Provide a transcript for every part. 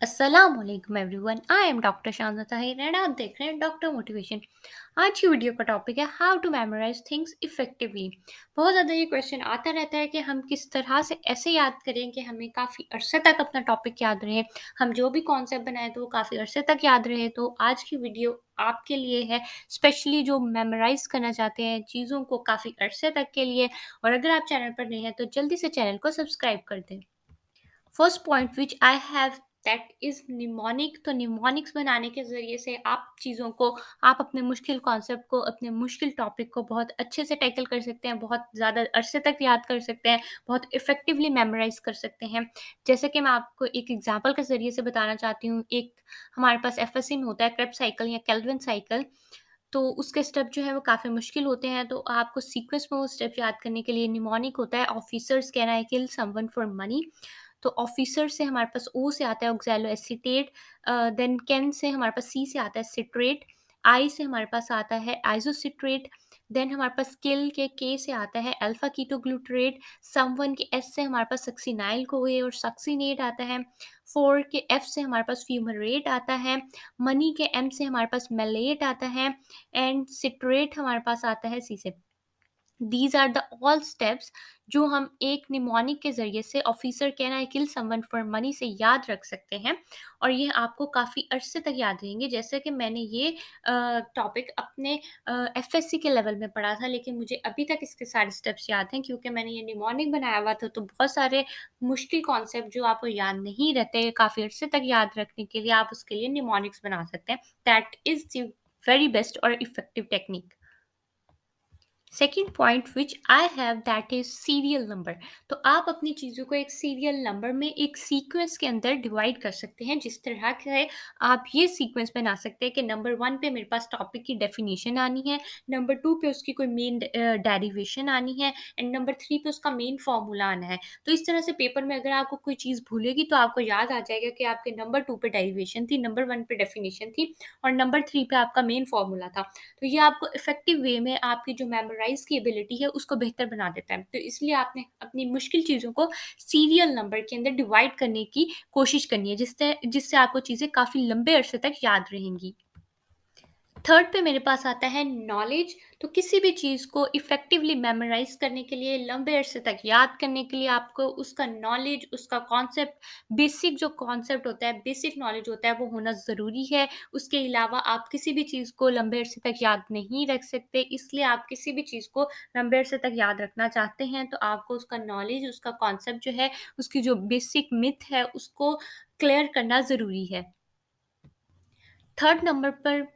अस्सलामुअलैकुम everyone. I am doctor Shanta Tahir and आप देख रहे हैं डॉक्टर मोटिवेशन। आज की वीडियो का टॉपिक है how to memorise things effectively. बहुत ज़्यादा ये क्वेश्चन आता रहता है कि हम किस तरह से ऐसे याद करें कि हमें काफ़ी अरसे तक अपना टॉपिक याद रहे, हम जो भी कॉन्सेप्ट बनाए तो वो काफ़ी अरसे तक याद रहे। तो आज की वीडियो आपके लिए है, स्पेशली जो मेमोराइज करना चाहते हैं चीज़ों को काफ़ी अरसे तक के लिए। और अगर आप चैनल पर नए हैं तो जल्दी से चैनल को सब्सक्राइब कर दें। First point which I have that is mnemonic. तो निमोनिक्स बनाने के ज़रिए से आप चीज़ों को, आप अपने मुश्किल कॉन्सेप्ट को, अपने मुश्किल टॉपिक को बहुत अच्छे से टैकल कर सकते हैं, बहुत ज़्यादा अरसे तक याद कर सकते हैं, बहुत इफ़ेक्टिवली मेमोराइज़ कर सकते हैं। जैसे कि मैं आपको एक एग्जांपल के ज़रिए से बताना चाहती हूँ। एक हमारे पास एफएससी में होता है क्रेब्स साइकिल या केल्विन साइकिल। तो उसके स्टेप जो है वो काफ़ी मुश्किल होते हैं, तो आपको सीक्वेंस में वो स्टेप याद करने के लिए निमोनिक होता है। Officers can I kill someone for money. तो ऑफिसर से हमारे पास ओ से आता है oxalo acetate. Then can say हमारे पास सी से आता है सिट्रेट। आई से हमारे पास आता है आइसोसिट्रेट। देन हमारे पास किल के से आता है अल्फा कीटोग्लूटरेट। समवन के एस से हमारे पास सक्सिनाइल कोए और सक्सिनेट आता है। फोर के एफ से हमारे पास फ्यूमरेट आता है। मनी के एम से हमारे पास मेलेट आता है। एंड सिट्रेट हमारे पास आता है सी से। These are the all steps जो हम एक निमोनिक के ज़रिए से officer can I kill someone for money से याद रख सकते हैं। और ये आपको काफ़ी अरसे तक याद रहेंगे। जैसे कि मैंने ये टॉपिक अपने एफएससी के लेवल में पढ़ा था, लेकिन मुझे अभी तक इसके सारे स्टेप्स याद हैं क्योंकि मैंने ये निमोनिक बनाया हुआ था। तो बहुत सारे मुश्किल कॉन्सेप्ट जो आपको याद नहीं रहते काफ़ी अरसे तक याद रखने के लिए, आप उसके लिए निमोनिक्स बना सकते हैं। That is the very best और effective technique. Second point which I have that is serial number. तो आप अपनी चीज़ों को एक सीरियल नंबर में एक सीक्वेंस के अंदर डिवाइड कर सकते हैं। जिस तरह से आप ये सीक्वेंस बना सकते हैं कि नंबर वन पे मेरे पास टॉपिक की डेफिनेशन आनी है, नंबर टू पे उसकी कोई मेन डेरिवेशन आनी है, एंड नंबर थ्री पे उसका मेन फॉर्मूला आना है। तो इस तरह से पेपर में अगर आपको कोई चीज़ भूलेगी तो आपको याद आ जाएगा कि आपके नंबर टू पे डेरिवेशन थी, नंबर वन पे डेफिनेशन थी और नंबर थ्री पे आपका मेन फॉर्मूला था। तो ये आपको इफ़ेक्टिव वे में आपकी जो मेमोराइज़ की एबिलिटी है उसको बेहतर बना देता है। तो इसलिए आपने अपनी मुश्किल चीज़ों को सीरियल नंबर के अंदर डिवाइड करने की कोशिश करनी है, जिससे जिससे आपको चीज़ें काफ़ी लंबे अरसे तक याद रहेंगी। थर्ड पे मेरे पास आता है नॉलेज। तो किसी भी चीज़ को इफ़ेक्टिवली मेमोराइज़ करने के लिए, लंबे अरसे तक याद करने के लिए आपको उसका नॉलेज, उसका कॉन्सेप्ट, बेसिक जो कॉन्सेप्ट होता है, बेसिक नॉलेज होता है वो होना ज़रूरी है। उसके अलावा आप किसी भी चीज़ को लंबे अरसे तक याद नहीं रख सकते। इसलिए आप किसी भी चीज़ को लंबे अरसे तक याद रखना चाहते हैं तो आपको उसका नॉलेज, उसका कॉन्सेप्ट जो है, उसकी जो बेसिक मिथ है उसको क्लियर करना ज़रूरी है। थर्ड नंबर पर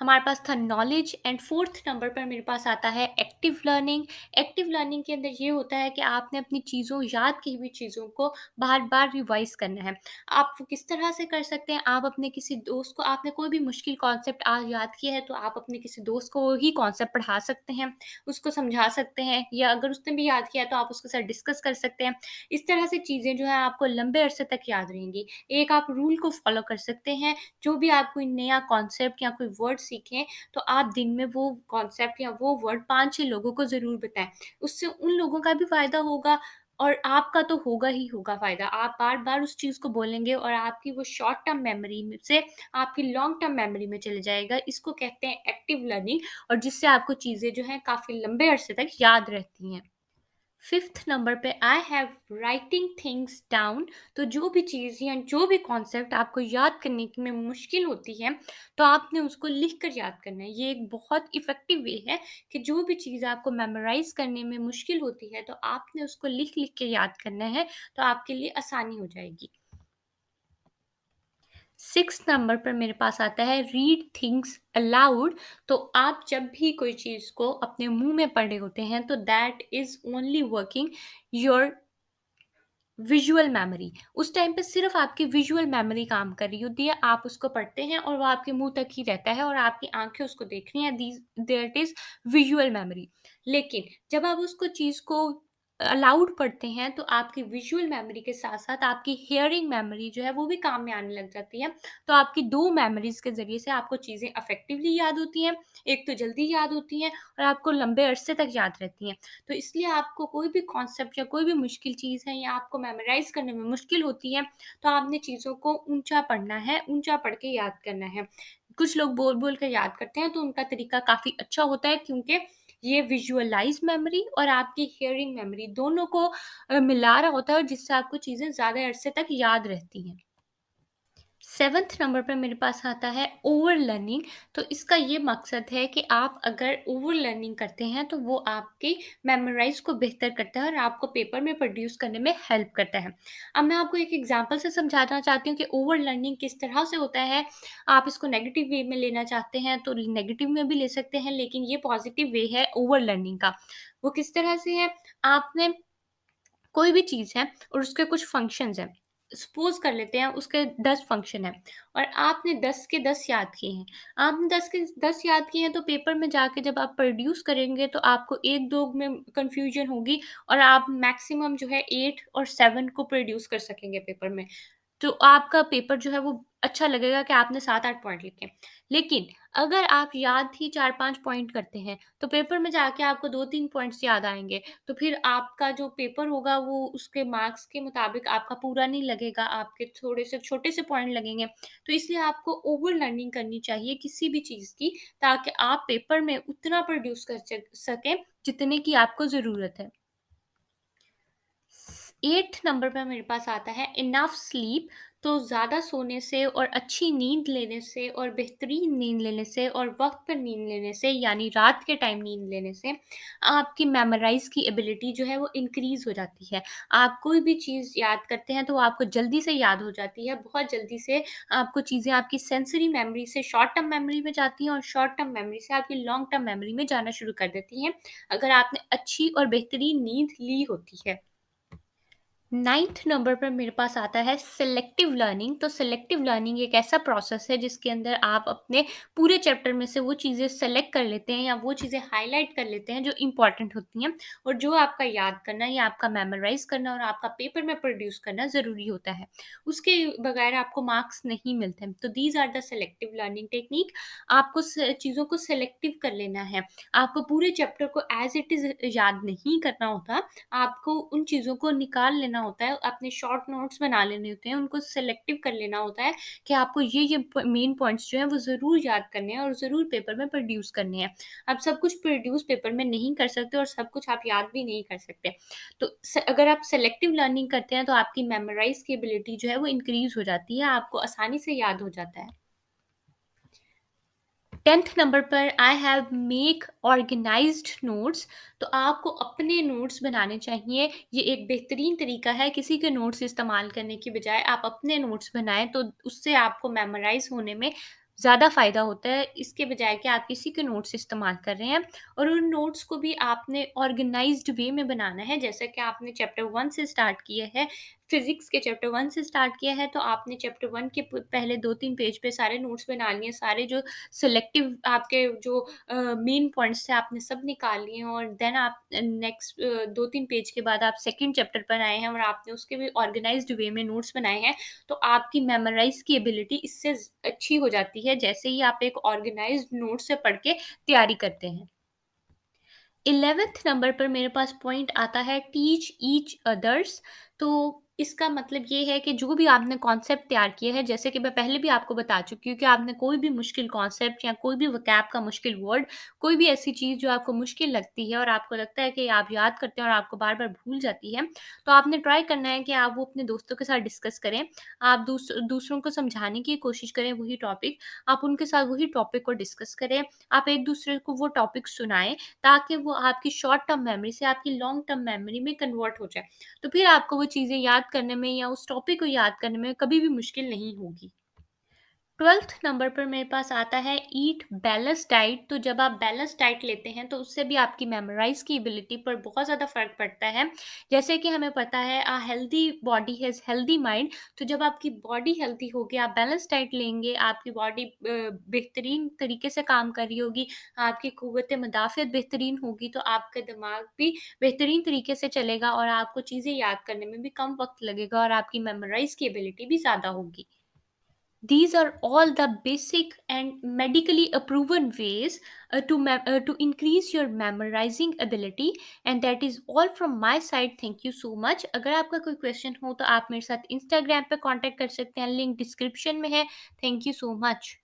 हमारे पास था नॉलेज एंड फोर्थ नंबर पर मेरे पास आता है एक्टिव लर्निंग। एक्टिव लर्निंग के अंदर ये होता है कि आपने अपनी चीज़ों, याद की हुई चीज़ों को बार बार रिवाइज करना है। आप वो किस तरह से कर सकते हैं, आप अपने किसी दोस्त को, आपने कोई भी मुश्किल कॉन्सेप्ट आज याद किया है तो आप अपने किसी दोस्त को वही कॉन्सेप्ट पढ़ा सकते हैं, उसको समझा सकते हैं, या अगर उसने भी याद किया है तो आप उसके साथ डिस्कस कर सकते हैं। इस तरह से चीज़ें जो है आपको लंबे अरसे तक याद रहेंगी। एक आप रूल को फॉलो कर सकते हैं, जो भी आप कोई नया कॉन्सेप्ट या कोई वर्ड सीखें तो आप दिन में वो कॉन्सेप्ट या वो वर्ड 5-6 लोगों को ज़रूर बताएँ। उससे उन लोगों का भी फ़ायदा होगा और आपका तो होगा ही होगा फ़ायदा। आप बार-बार उस चीज़ को बोलेंगे और आपकी वो शॉर्ट टर्म मेमोरी में से आपकी लॉन्ग टर्म मेमोरी में चले जाएगा। इसको कहते हैं एक्टिव लर्निंग, और जिससे आपको चीज़ें जो हैं काफ़ी लंबे अरसे तक याद रहती हैं। फिफ्थ नंबर पे I have writing things down. तो जो भी चीज़ या जो भी कॉन्सेप्ट आपको याद करने में मुश्किल होती है तो आपने उसको लिख कर याद करना है। ये एक बहुत इफ़ेक्टिव वे है कि जो भी चीज़ आपको मेमोराइज़ करने में मुश्किल होती है तो आपने उसको लिख-लिख के याद करना है, तो आपके लिए आसानी हो जाएगी। सिक्स्थ नंबर पर मेरे पास आता है रीड थिंग्स अलाउड। तो आप जब भी कोई चीज़ को अपने मुँह में पढ़ रहे होते हैं तो that is only working your visual memory. उस टाइम पे सिर्फ़ आपकी विजुअल मेमोरी काम कर रही होती है। आप उसको पढ़ते हैं और वो आपके मुँह तक ही रहता है और आपकी आँखें उसको देख रही हैं, these that is visual memory. लेकिन जब आप उसको चीज़ को अलाउड पढ़ते हैं तो आपकी विजुअल मेमोरी के साथ-साथ आपकी हियरिंग मेमोरी जो है वो भी काम में आने लग जाती है। तो आपकी 2 मेमोरीज़ के ज़रिए से आपको चीज़ें इफेक्टिवली याद होती हैं, एक तो जल्दी याद होती हैं और आपको लंबे अरसे तक याद रहती हैं। तो इसलिए आपको कोई भी कॉन्सेप्ट या कोई भी मुश्किल चीज़ है या आपको मेमोराइज़ करने में मुश्किल होती है, तो आपने चीज़ों को ऊँचा पढ़ना है, ऊँचा पढ़ के याद करना है। कुछ लोग बोल-बोल कर याद करते हैं तो उनका तरीका काफ़ी अच्छा होता है, क्योंकि ये विजुअलाइज़ मेमोरी और आपकी हियरिंग मेमोरी दोनों को मिला रहा होता है और जिससे आपको चीज़ें ज़्यादा अरसे तक याद रहती हैं। 7th नंबर पे मेरे पास आता है ओवर लर्निंग। तो इसका ये मकसद है कि आप अगर ओवर लर्निंग करते हैं तो वो आपकी मेमोराइज़ को बेहतर करता है और आपको पेपर में प्रोड्यूस करने में हेल्प करता है। अब मैं आपको एक एग्ज़ाम्पल से समझाना चाहती हूँ कि ओवर लर्निंग किस तरह से होता है। आप इसको नेगेटिव वे में लेना चाहते हैं तो नेगेटिव में भी ले सकते हैं, लेकिन ये पॉज़िटिव वे है ओवर लर्निंग का। वो किस तरह से है? आपने कोई भी चीज़ है और उसके कुछ फंक्शंस हैं। सपोज़ कर लेते हैं उसके 10 फंक्शन हैं और आपने 10 के 10 याद किए हैं। आपने 10 के 10 याद किए हैं तो पेपर में जाके जब आप प्रोड्यूस करेंगे तो आपको 1-2 में कन्फ्यूज़न होगी और आप मैक्सिमम जो है 8 और 7 को प्रोड्यूस कर सकेंगे पेपर में। तो आपका पेपर जो है वो अच्छा लगेगा कि आपने 7-8 पॉइंट लिखे। लेकिन अगर आप याद ही 4-5 पॉइंट करते हैं, तो पेपर में जाके आपको 2-3 पॉइंट्स याद आएँगे। तो फिर आपका जो पेपर होगा वो उसके मार्क्स के मुताबिक आपका पूरा नहीं लगेगा, आपके थोड़े से छोटे से पॉइंट लगेंगे। तो इसलिए आपको ओवर लर्निंग करनी चाहिए किसी भी चीज़ की, ताकि आप पेपर में उतना प्रोड्यूस कर सकें जितने की आपको ज़रूरत है। 8th नंबर पे मेरे पास आता है इनफ स्लीप। तो ज़्यादा सोने से और अच्छी नींद लेने से और बेहतरीन नींद लेने से और वक़्त पर नींद लेने से, यानी रात के टाइम नींद लेने से आपकी मेमोराइज़ की एबिलिटी जो है वो इंक्रीज़ हो जाती है। आप कोई भी चीज़ याद करते हैं तो वो आपको जल्दी से याद हो जाती है, बहुत जल्दी से आपको चीज़ें आपकी सेंसरी मेमोरी से शॉर्ट टर्म मेमोरी में जाती हैं और शॉर्ट टर्म मेमोरी से आपकी लॉन्ग टर्म मेमोरी में जाना शुरू कर देती हैं, अगर आपने अच्छी और बेहतरीन नींद ली होती है। 9th नंबर पर मेरे पास आता है सिलेक्टिव लर्निंग। तो सिलेक्टिव लर्निंग एक ऐसा प्रोसेस है जिसके अंदर आप अपने पूरे चैप्टर में से वो चीज़ें सेलेक्ट कर लेते हैं या वो चीज़ें हाईलाइट कर लेते हैं जो इम्पोर्टेंट होती हैं और जो आपका याद करना या आपका मेमोराइज करना और आपका पेपर में प्रोड्यूस करना ज़रूरी होता है। उसके बगैर आपको मार्क्स नहीं मिलते हैं। तो these are the selective learning technique. आपको चीज़ों को सेलेक्टिव कर लेना है। आपको पूरे चैप्टर को एज इट इज़ याद नहीं करना होता। आपको उन चीज़ों को निकाल लेना होता है, अपने शॉर्ट नोट्स बना लेने होते हैं, उनको सेलेक्टिव कर लेना होता है कि आपको ये मेन पॉइंट्स जो हैं वो ज़रूर याद करने हैं और ज़रूर पेपर में प्रोड्यूस करने हैं। आप सब कुछ प्रोड्यूस पेपर में नहीं कर सकते और सब कुछ आप याद भी नहीं कर सकते। तो अगर आप सेलेक्टिव लर्निंग करते हैं तो आपकी मेमोराइज़ की एबिलिटी जो है वो इंक्रीज़ हो जाती है, आपको आसानी से याद हो जाता है। 10th नंबर पर I have make organised notes. तो आपको अपने नोट्स बनाने चाहिए। ये एक बेहतरीन तरीका है किसी के नोट्स इस्तेमाल करने की बजाय आप अपने नोट्स बनाएँ, तो उससे आपको मेमोराइज़ होने में ज़्यादा फ़ायदा होता है, इसके बजाय कि आप किसी के नोट्स इस्तेमाल कर रहे हैं। और उन नोट्स को भी आपने ऑर्गेनाइज़्ड वे में बनाना है, जैसे कि आपने चैप्टर 1 से स्टार्ट किया है, फिज़िक्स के चैप्टर 1 से स्टार्ट किया है, तो आपने चैप्टर 1 के प पहले 2-3 पेज पे सारे नोट्स बना लिए, सारे जो सिलेक्टिव आपके जो मेन पॉइंट्स थे आपने सब निकाल लिए हैं और देन आप नेक्स्ट 2-3 पेज के बाद आप सेकंड चैप्टर पर आए हैं और आपने उसके भी ऑर्गेनाइज्ड वे में नोट्स बनाए हैं, तो आपकी मेमोराइज़ की एबिलिटी इससे अच्छी हो जाती है, जैसे ही आप एक ऑर्गेनाइज्ड नोट से पढ़ के तैयारी करते हैं। 11th नंबर पर मेरे पास पॉइंट आता है टीच ईच अदर्स। तो इसका मतलब ये है कि जो भी आपने कॉन्सेप्ट तैयार किए हैं, जैसे कि मैं पहले भी आपको बता चुकी हूँ कि आपने कोई भी मुश्किल कॉन्सेप्ट या कोई भी वोकैब का मुश्किल वर्ड, कोई भी ऐसी चीज़ जो आपको मुश्किल लगती है और आपको लगता है कि आप याद करते हैं और आपको बार बार भूल जाती है, तो आपने ट्राई करना है कि आप वो अपने दोस्तों के साथ डिस्कस करें। आप दूसरों को समझाने की कोशिश करें वही टॉपिक, आप उनके साथ वही टॉपिक को डिस्कस करें, आप एक दूसरे को वो टॉपिक सुनाएं, ताकि वो आपकी शॉर्ट टर्म मेमोरी से आपकी लॉन्ग टर्म मेमोरी में कन्वर्ट हो जाए। तो फिर आपको वो चीज़ें याद करने में या उस टॉपिक को याद करने में कभी भी मुश्किल नहीं होगी। 12th नंबर पर मेरे पास आता है ईट बैलेंस डाइट। तो जब आप बैलेंस डाइट लेते हैं तो उससे भी आपकी मेमोराइज की एबिलिटी पर बहुत ज़्यादा फ़र्क पड़ता है। जैसे कि हमें पता है healthy body has healthy mind. तो जब आपकी बॉडी हेल्दी होगी, आप बैलेंस डाइट लेंगे, आपकी बॉडी बेहतरीन तरीके से काम कर रही होगी, आपकी क़ुव्वत मुदाफ़अत बेहतरीन होगी, तो आपका दिमाग भी बेहतरीन तरीके से चलेगा और आपको चीज़ें याद करने में भी कम वक़्त लगेगा और आपकी मेमोराइज़ की एबिलिटी भी ज़्यादा होगी। These are all the basic and medically proven ways to increase your memorizing ability, and that is all from my side. Thank you so much. अगर आपका कोई क्वेश्चन हो तो आप मेरे साथ इंस्टाग्राम पे कांटेक्ट कर सकते हैं, लिंक डिस्क्रिप्शन में है। Thank you so much.